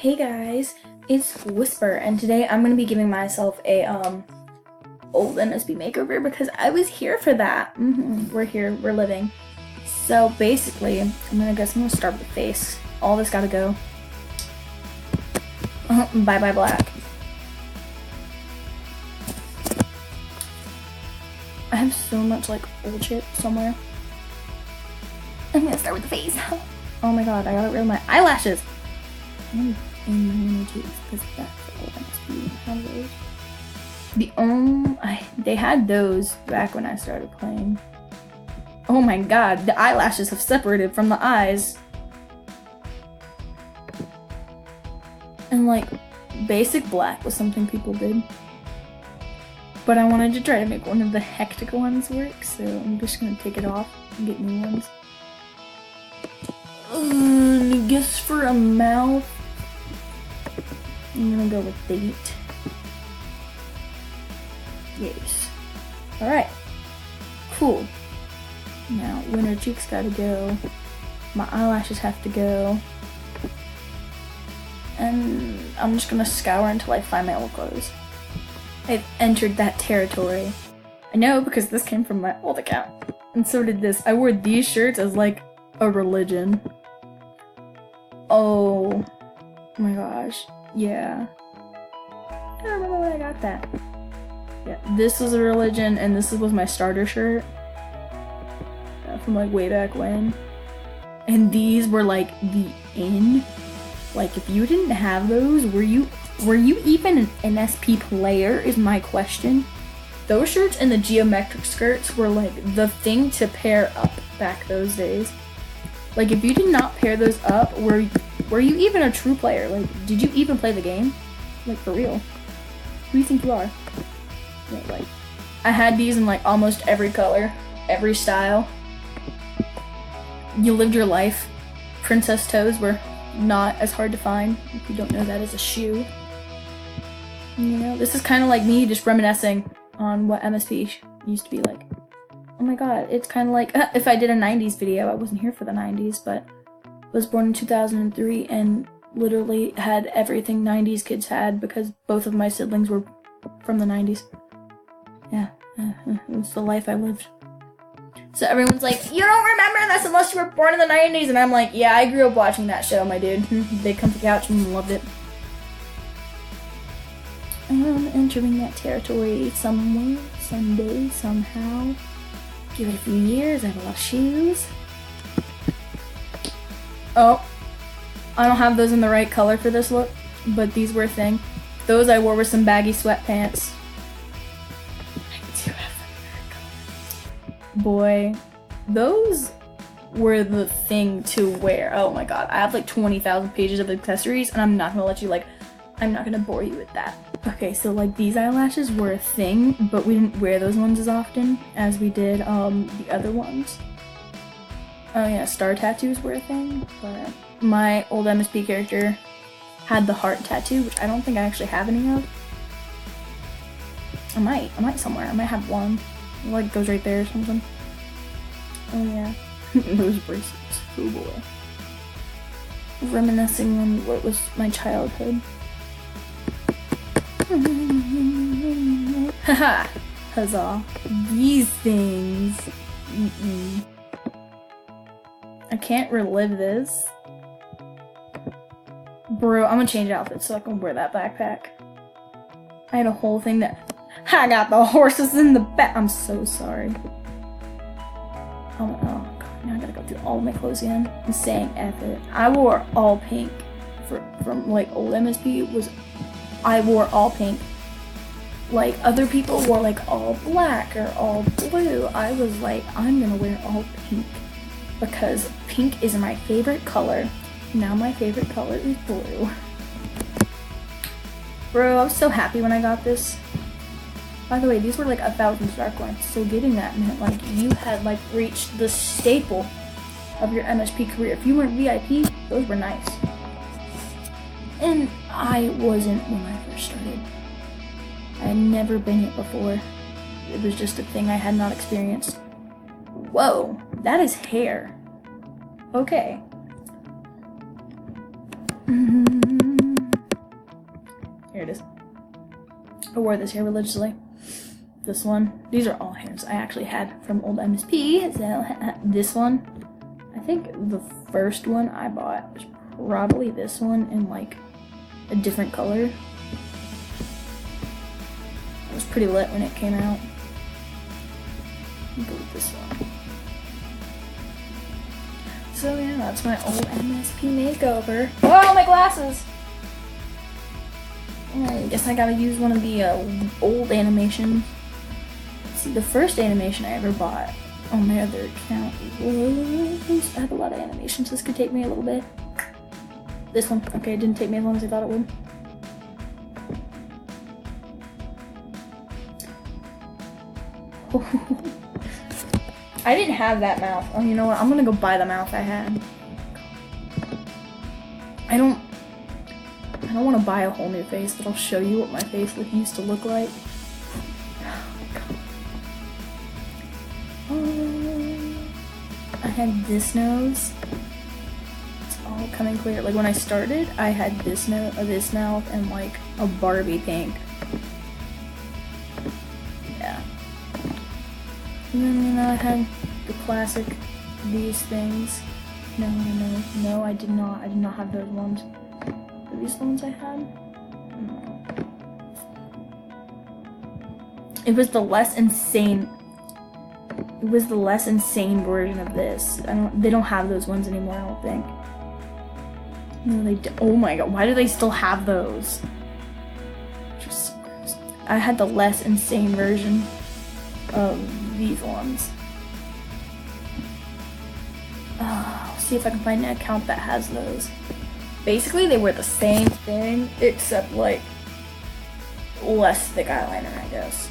Hey guys, it's Whisper, and today I'm gonna be giving myself a old Msp makeover because I was here for that. We're here, we're living. So basically, I'm gonna start with the face. All this gotta go. Bye bye black. I have so much like old shit somewhere. I'm gonna start with the face. Oh my god, I got rid of my eyelashes. In my energies because that's all Msp have those. They had those back when I started playing. Oh my god, the eyelashes have separated from the eyes. And like basic black was something people did. But I wanted to try to make one of the hectic ones work, so I'm just gonna take it off and get new ones. I guess for a mouth, I'm gonna go with the YEET. Yes. Alright. Cool. Now, winter cheeks gotta go. My eyelashes have to go. And I'm just gonna scour until I find my old clothes. I've entered that territory. I know because this came from my old account. And so did this. I wore these shirts as like a religion. Oh my gosh. Yeah. I don't remember when I got that. Yeah, this was a religion and this was my starter shirt. From like way back when. And these were like the in. Like if you didn't have those, were you even an Msp player is my question. Those shirts and the geometric skirts were like the thing to pair up back those days. Like if you did not pair those up, were you even a true player? Like did you even play the game? Like for real. Who do you think you are? Yeah, like I had these in like almost every color, every style. You lived your life. Princess toes were not as hard to find. If you don't know, that is a shoe. You know, this is kind of like me just reminiscing on what Msp used to be like. Oh my god, it's kind of like if I did a 90s video. I wasn't here for the 90s, but was born in 2003 and literally had everything 90s kids had because both of my siblings were from the 90s. Yeah, it was the life I lived. So everyone's like, you don't remember this unless you were born in the 90s, and I'm like, yeah, I grew up watching that show, my dude. Big comfy couch and loved it. I'm entering that territory somewhere, someday, somehow. Give it a few years, I have a lot of shoes. Oh, I don't have those in the right color for this look, but these were a thing. Those I wore with some baggy sweatpants. I do have them in the right color. Boy, those were the thing to wear. Oh my god, I have like 20,000 pages of accessories, and I'm not gonna let you I'm not gonna bore you with that. Okay, so like these eyelashes were a thing, but we didn't wear those ones as often as we did the other ones. Oh yeah, star tattoos were a thing, but my old Msp character had the heart tattoo, which I don't think I actually have any of. I might somewhere. I might have one. It like goes right there or something. Oh yeah. Those bracelets. Oh boy. Reminiscing on what was my childhood. Haha! Huzzah. These things. I can't relive this. Bro, I'm gonna change outfits so I can wear that backpack. I had a whole thing that I got the horses in the back. I'm so sorry. Oh god, now I gotta go through all of my clothes again. I'm saying F it. I wore all pink from like old Msp I wore all pink. Like other people wore like all black or all blue. I was like, I'm gonna wear all pink because pink is my favorite color. Now my favorite color is blue. Bro, I was so happy when I got this. By the way, these were like 1,000 star coins, so getting that meant like you had like reached the staple of your Msp career. If you weren't VIP, those were nice. And I wasn't when I first started. I had never been it before. It was just a thing I had not experienced. Whoa, that is hair. Okay. I wore this hair religiously. This one. These are all hairs I actually had from old Msp. So this one. I think the first one I bought was probably this one in like a different color. It was pretty lit when it came out. I'll go with this one. So yeah, that's my old Msp makeover. Oh, my glasses! I guess I gotta use one of the old animations. See, the first animation I ever bought on my other account was... I have a lot of animations. This could take me a little bit. This one, okay, it didn't take me as long as I thought it would. I didn't have that mouth. Oh, you know what? I'm gonna go buy the mouth I had. I don't want to buy a whole new face, but I'll show you what my face used to look like. I had this nose. It's all coming clear. Like when I started, I had this mouth, and like a Barbie pink. Yeah. And then, you know, I had the classic, these things. No, I did not. I did not have those ones. Are these the ones I had? No. It was the less insane. It was the less insane version of this. They don't have those ones anymore, I don't think. No, they do. Oh my god, why do they still have those? Just so gross. I had the less insane version of these ones. I'll see if I can find an account that has those. Basically, they were the same thing, except like less thick eyeliner, I guess.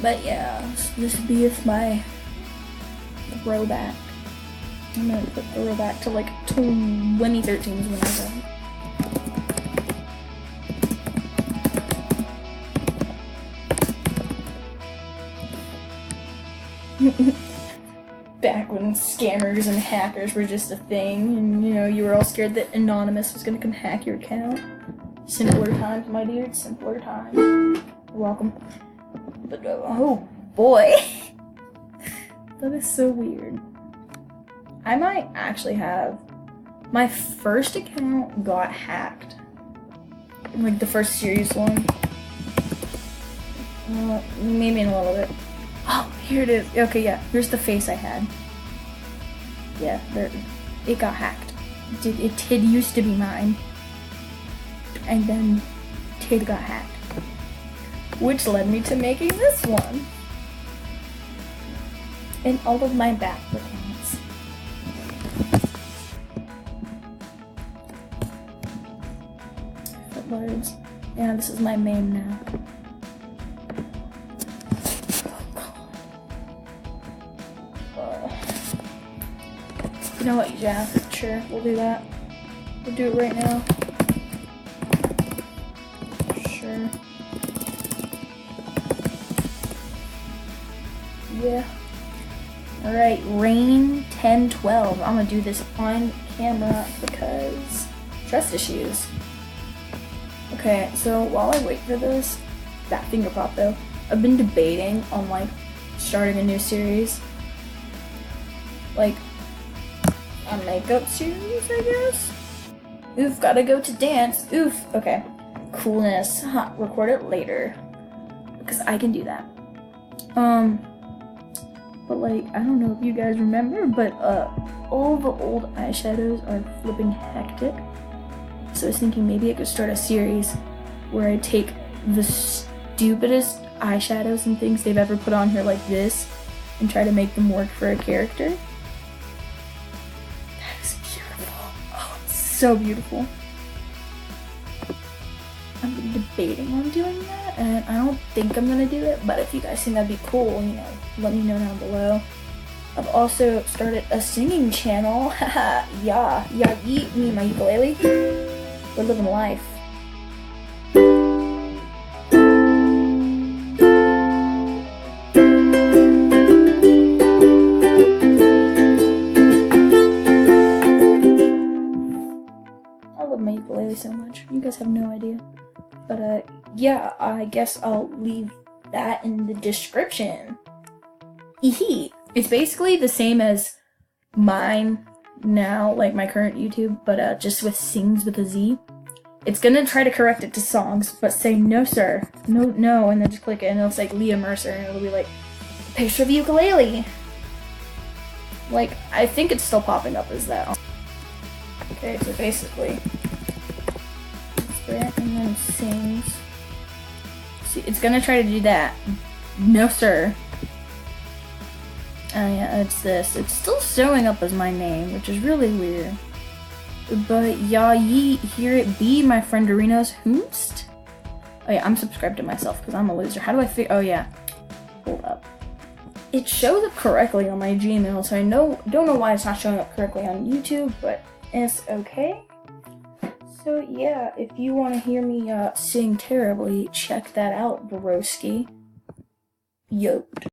But yeah, this would be my throwback. I'm gonna put throwback to like 2013 is when I got. Back when scammers and hackers were just a thing, and you know, you were all scared that Anonymous was gonna come hack your account. Simpler times, my dude, simpler times. You're welcome. But oh boy, that is so weird. I might actually have my first account got hacked. Like the first serious one. Maybe in a little bit. Oh, here it is. Okay, yeah. Here's the face I had. Yeah, there. It got hacked. It used to be mine. And then it got hacked. Which led me to making this one. And all of my back accounts. Footloads. Yeah, this is my main now. You know what, yeah, sure, we'll do that. We'll do it right now. Sure. Yeah. Alright, rain 10-12. I'm gonna do this on camera because trust issues. Okay, so while I wait for this, that finger pop though, I've been debating on like starting a new series. Like a makeup series, I guess? Oof, gotta go to dance. Oof, okay. Coolness. Record it later. Because I can do that. But like, I don't know if you guys remember, but all the old eyeshadows are flipping hectic. So I was thinking maybe I could start a series where I take the stupidest eyeshadows and things they've ever put on here like this and try to make them work for a character. That is beautiful. Oh, it's so beautiful. I've been debating on doing that, and I don't think I'm gonna do it, but if you guys think that'd be cool, you know, let me know down below. I've also started a singing channel. Haha, yeah, YEET, me and my ukulele. We're living life. I love my ukulele so much. You guys have no idea. But yeah, I guess I'll leave that in the description. YEET. It's basically the same as mine now, like my current YouTube, but just with sings with a Z. It's gonna try to correct it to songs, but say no sir, no, and then just click it and it'll say Leah Mercer and it'll be like, picture of the ukulele. Like, I think it's still popping up as that. Okay, so basically, it's that and then sings. See, it's gonna try to do that. No sir. Oh yeah, it's this. It's still showing up as my name, which is really weird. But yeah, YEET, here it be, my friend Dorinos Hoomst. Oh yeah, I'm subscribed to myself because I'm a loser. How do I figure? Oh yeah, hold up. It shows up correctly on my Gmail, so I don't know why it's not showing up correctly on YouTube, but it's okay. So yeah, if you want to hear me sing terribly, check that out, broski. Yoked.